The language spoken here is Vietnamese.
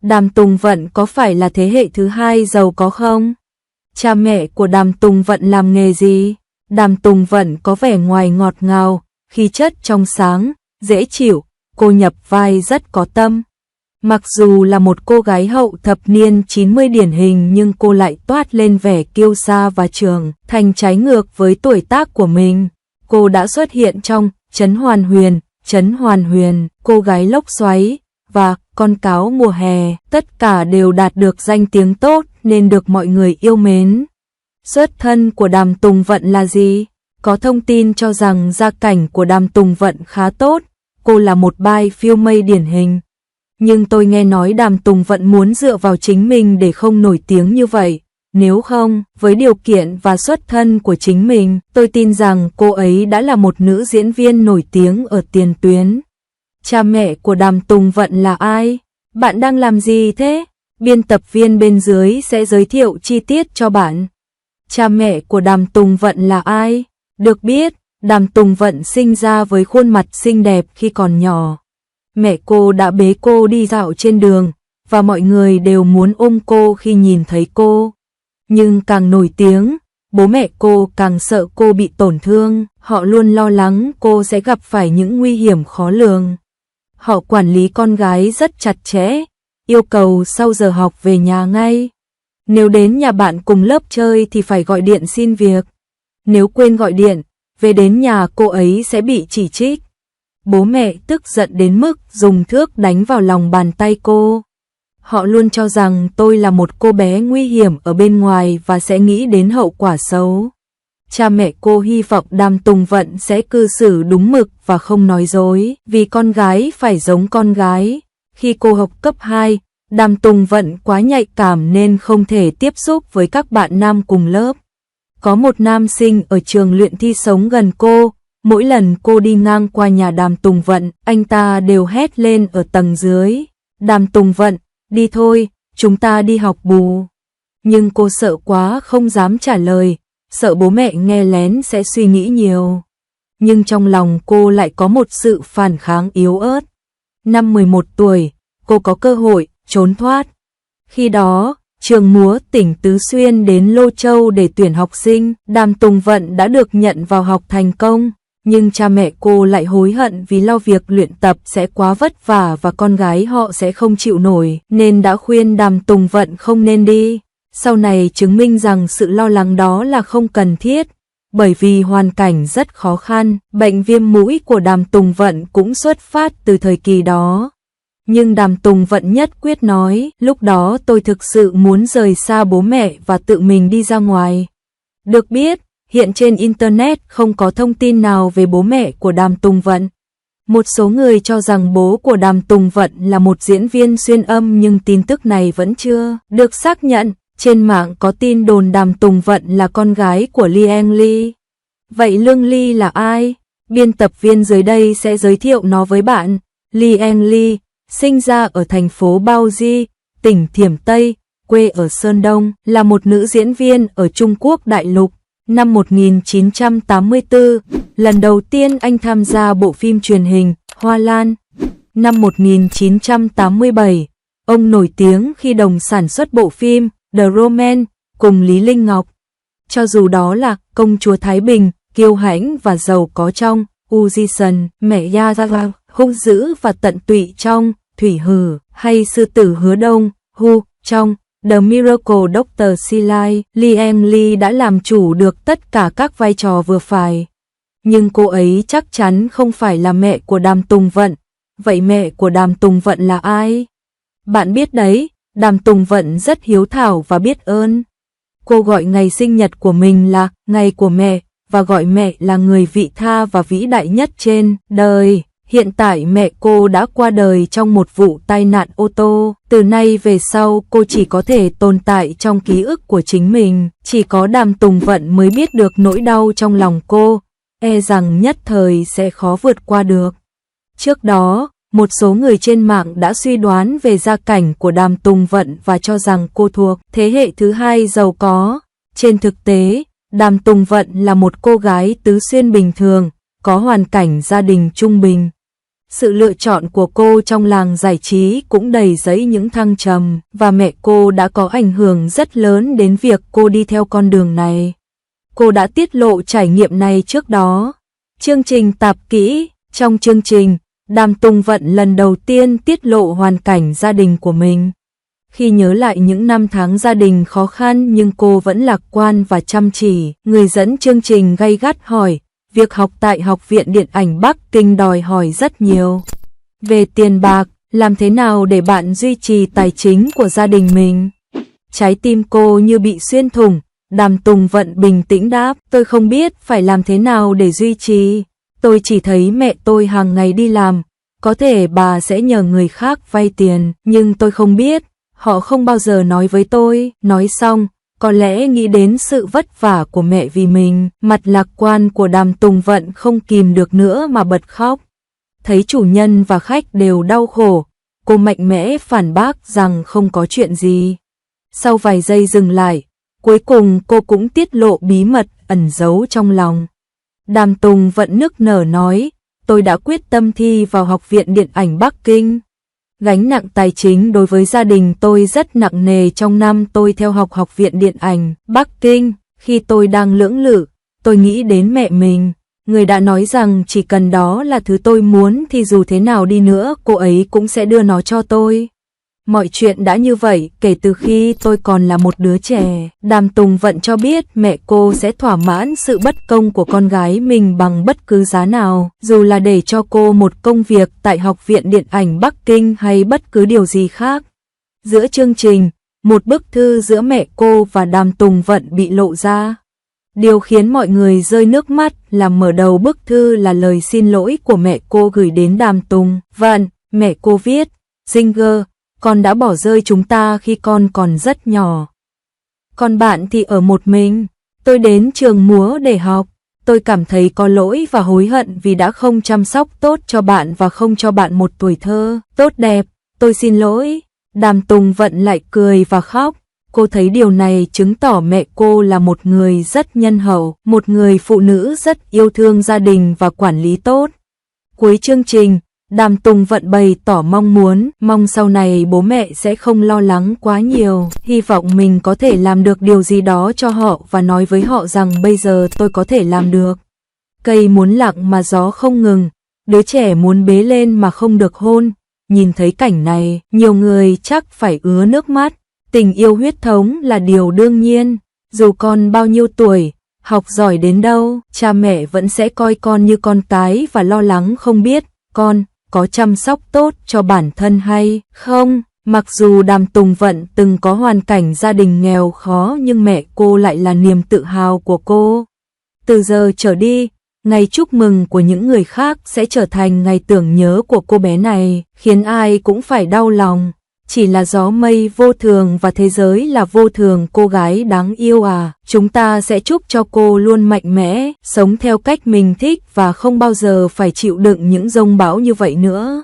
Đàm Tùng Vận có phải là thế hệ thứ hai giàu có không? Cha mẹ của Đàm Tùng Vận làm nghề gì? Đàm Tùng Vận có vẻ ngoài ngọt ngào, khí chất trong sáng, dễ chịu, cô nhập vai rất có tâm. Mặc dù là một cô gái hậu thập niên 90 điển hình nhưng cô lại toát lên vẻ kiêu sa và trưởng thành trái ngược với tuổi tác của mình. Cô đã xuất hiện trong Trấn Hoàn Huyền, Cô gái lốc xoáy và Con cáo mùa hè, tất cả đều đạt được danh tiếng tốt nên được mọi người yêu mến. Xuất thân của Đàm Tùng Vận là gì? Có thông tin cho rằng gia cảnh của Đàm Tùng Vận khá tốt, cô là một bai phiêu mây điển hình. Nhưng tôi nghe nói Đàm Tùng Vận muốn dựa vào chính mình để không nổi tiếng như vậy. Nếu không, với điều kiện và xuất thân của chính mình, tôi tin rằng cô ấy đã là một nữ diễn viên nổi tiếng ở tiền tuyến. Cha mẹ của Đàm Tùng Vận là ai? Bạn đang làm gì thế? Biên tập viên bên dưới sẽ giới thiệu chi tiết cho bạn. Cha mẹ của Đàm Tùng Vận là ai? Được biết, Đàm Tùng Vận sinh ra với khuôn mặt xinh đẹp khi còn nhỏ. Mẹ cô đã bế cô đi dạo trên đường, và mọi người đều muốn ôm cô khi nhìn thấy cô. Nhưng càng nổi tiếng, bố mẹ cô càng sợ cô bị tổn thương, họ luôn lo lắng cô sẽ gặp phải những nguy hiểm khó lường. Họ quản lý con gái rất chặt chẽ, yêu cầu sau giờ học về nhà ngay. Nếu đến nhà bạn cùng lớp chơi thì phải gọi điện xin việc. Nếu quên gọi điện, về đến nhà cô ấy sẽ bị chỉ trích. Bố mẹ tức giận đến mức dùng thước đánh vào lòng bàn tay cô. Họ luôn cho rằng tôi là một cô bé nguy hiểm ở bên ngoài và sẽ nghĩ đến hậu quả xấu. Cha mẹ cô hy vọng Đàm Tùng Vận sẽ cư xử đúng mực và không nói dối, vì con gái phải giống con gái. Khi cô học cấp 2, Đàm Tùng Vận quá nhạy cảm nên không thể tiếp xúc với các bạn nam cùng lớp. Có một nam sinh ở trường luyện thi sống gần cô, mỗi lần cô đi ngang qua nhà Đàm Tùng Vận, anh ta đều hét lên ở tầng dưới. Đàm Tùng Vận, đi thôi, chúng ta đi học bù. Nhưng cô sợ quá không dám trả lời, sợ bố mẹ nghe lén sẽ suy nghĩ nhiều. Nhưng trong lòng cô lại có một sự phản kháng yếu ớt. Năm 11 tuổi, cô có cơ hội trốn thoát. Khi đó, trường múa tỉnh Tứ Xuyên đến Lô Châu để tuyển học sinh, Đàm Tùng Vận đã được nhận vào học thành công. Nhưng cha mẹ cô lại hối hận vì lo việc luyện tập sẽ quá vất vả và con gái họ sẽ không chịu nổi, nên đã khuyên Đàm Tùng Vận không nên đi. Sau này chứng minh rằng sự lo lắng đó là không cần thiết, bởi vì hoàn cảnh rất khó khăn, bệnh viêm mũi của Đàm Tùng Vận cũng xuất phát từ thời kỳ đó. Nhưng Đàm Tùng Vận nhất quyết nói, lúc đó tôi thực sự muốn rời xa bố mẹ và tự mình đi ra ngoài. Được biết, hiện trên Internet không có thông tin nào về bố mẹ của Đàm Tùng Vận. Một số người cho rằng bố của Đàm Tùng Vận là một diễn viên xuyên âm nhưng tin tức này vẫn chưa được xác nhận. Trên mạng có tin đồn Đàm Tùng Vận là con gái của Lee Eng Lee. Vậy Lương Ly là ai? Biên tập viên dưới đây sẽ giới thiệu nó với bạn. Lee Eng Lee, sinh ra ở thành phố Bao Di, tỉnh Thiểm Tây, quê ở Sơn Đông, là một nữ diễn viên ở Trung Quốc đại lục. Năm 1984, lần đầu tiên anh tham gia bộ phim truyền hình Hoa Lan. Năm 1987, ông nổi tiếng khi đồng sản xuất bộ phim The Romance cùng Lý Linh Ngọc. Cho dù đó là Công chúa Thái Bình, kiêu hãnh và giàu có trong Ujisan, mẹ Yazawa, hung dữ và tận tụy trong Thủy Hử, hay sư tử Hứa Đông, Hu, trong The Miracle Dr. Silai, Lee Eng Lee đã làm chủ được tất cả các vai trò vừa phải. Nhưng cô ấy chắc chắn không phải là mẹ của Đàm Tùng Vận. Vậy mẹ của Đàm Tùng Vận là ai? Bạn biết đấy, Đàm Tùng Vận rất hiếu thảo và biết ơn. Cô gọi ngày sinh nhật của mình là ngày của mẹ, và gọi mẹ là người vị tha và vĩ đại nhất trên đời. Hiện tại mẹ cô đã qua đời trong một vụ tai nạn ô tô. Từ nay về sau cô chỉ có thể tồn tại trong ký ức của chính mình. Chỉ có Đàm Tùng Vận mới biết được nỗi đau trong lòng cô, e rằng nhất thời sẽ khó vượt qua được. Trước đó, một số người trên mạng đã suy đoán về gia cảnh của Đàm Tùng Vận và cho rằng cô thuộc thế hệ thứ hai giàu có. Trên thực tế, Đàm Tùng Vận là một cô gái tứ xuyên bình thường, có hoàn cảnh gia đình trung bình. Sự lựa chọn của cô trong làng giải trí cũng đầy dẫy những thăng trầm, và mẹ cô đã có ảnh hưởng rất lớn đến việc cô đi theo con đường này. Cô đã tiết lộ trải nghiệm này trước đó. Chương trình tạp kỹ. Trong chương trình, Đàm Tùng Vận lần đầu tiên tiết lộ hoàn cảnh gia đình của mình. Khi nhớ lại những năm tháng gia đình khó khăn nhưng cô vẫn lạc quan và chăm chỉ, người dẫn chương trình gay gắt hỏi, việc học tại Học viện Điện ảnh Bắc Kinh đòi hỏi rất nhiều. Về tiền bạc, làm thế nào để bạn duy trì tài chính của gia đình mình? Trái tim cô như bị xuyên thủng, Đàm Tùng Vận bình tĩnh đáp, tôi không biết phải làm thế nào để duy trì. Tôi chỉ thấy mẹ tôi hàng ngày đi làm, có thể bà sẽ nhờ người khác vay tiền, nhưng tôi không biết, họ không bao giờ nói với tôi. Nói xong, có lẽ nghĩ đến sự vất vả của mẹ vì mình, mặt lạc quan của Đàm Tùng Vận không kìm được nữa mà bật khóc. Thấy chủ nhân và khách đều đau khổ, cô mạnh mẽ phản bác rằng không có chuyện gì. Sau vài giây dừng lại, cuối cùng cô cũng tiết lộ bí mật ẩn giấu trong lòng. Đàm Tùng Vận nức nở nói, tôi đã quyết tâm thi vào Học viện Điện ảnh Bắc Kinh. Gánh nặng tài chính đối với gia đình tôi rất nặng nề trong năm tôi theo học Học viện Điện ảnh Bắc Kinh. Khi tôi đang lưỡng lự, tôi nghĩ đến mẹ mình. Người đã nói rằng chỉ cần đó là thứ tôi muốn thì dù thế nào đi nữa cô ấy cũng sẽ đưa nó cho tôi. Mọi chuyện đã như vậy kể từ khi tôi còn là một đứa trẻ. Đàm Tùng Vận cho biết mẹ cô sẽ thỏa mãn sự bất công của con gái mình bằng bất cứ giá nào, dù là để cho cô một công việc tại Học viện Điện ảnh Bắc Kinh hay bất cứ điều gì khác. Giữa chương trình, một bức thư giữa mẹ cô và Đàm Tùng Vận bị lộ ra. Điều khiến mọi người rơi nước mắt là mở đầu bức thư là lời xin lỗi của mẹ cô gửi đến Đàm Tùng Vận. Mẹ cô viết, Ginger, con đã bỏ rơi chúng ta khi con còn rất nhỏ. Còn bạn thì ở một mình. Tôi đến trường múa để học. Tôi cảm thấy có lỗi và hối hận vì đã không chăm sóc tốt cho bạn và không cho bạn một tuổi thơ tốt đẹp. Tôi xin lỗi. Đàm Tùng Vận lại cười và khóc. Cô thấy điều này chứng tỏ mẹ cô là một người rất nhân hậu, một người phụ nữ rất yêu thương gia đình và quản lý tốt. Cuối chương trình, Đàm Tùng Vận bày tỏ mong sau này bố mẹ sẽ không lo lắng quá nhiều, hy vọng mình có thể làm được điều gì đó cho họ và nói với họ rằng bây giờ tôi có thể làm được. Cây muốn lặng mà gió không ngừng, đứa trẻ muốn bế lên mà không được hôn. Nhìn thấy cảnh này, nhiều người chắc phải ứa nước mắt. Tình yêu huyết thống là điều đương nhiên, dù con bao nhiêu tuổi, học giỏi đến đâu, cha mẹ vẫn sẽ coi con như con cái và lo lắng không biết con có chăm sóc tốt cho bản thân hay không. Mặc dù Đàm Tùng Vận từng có hoàn cảnh gia đình nghèo khó nhưng mẹ cô lại là niềm tự hào của cô. Từ giờ trở đi, ngày chúc mừng của những người khác sẽ trở thành ngày tưởng nhớ của cô bé này, khiến ai cũng phải đau lòng. Chỉ là gió mây vô thường và thế giới là vô thường, cô gái đáng yêu à. Chúng ta sẽ chúc cho cô luôn mạnh mẽ, sống theo cách mình thích và không bao giờ phải chịu đựng những dông bão như vậy nữa.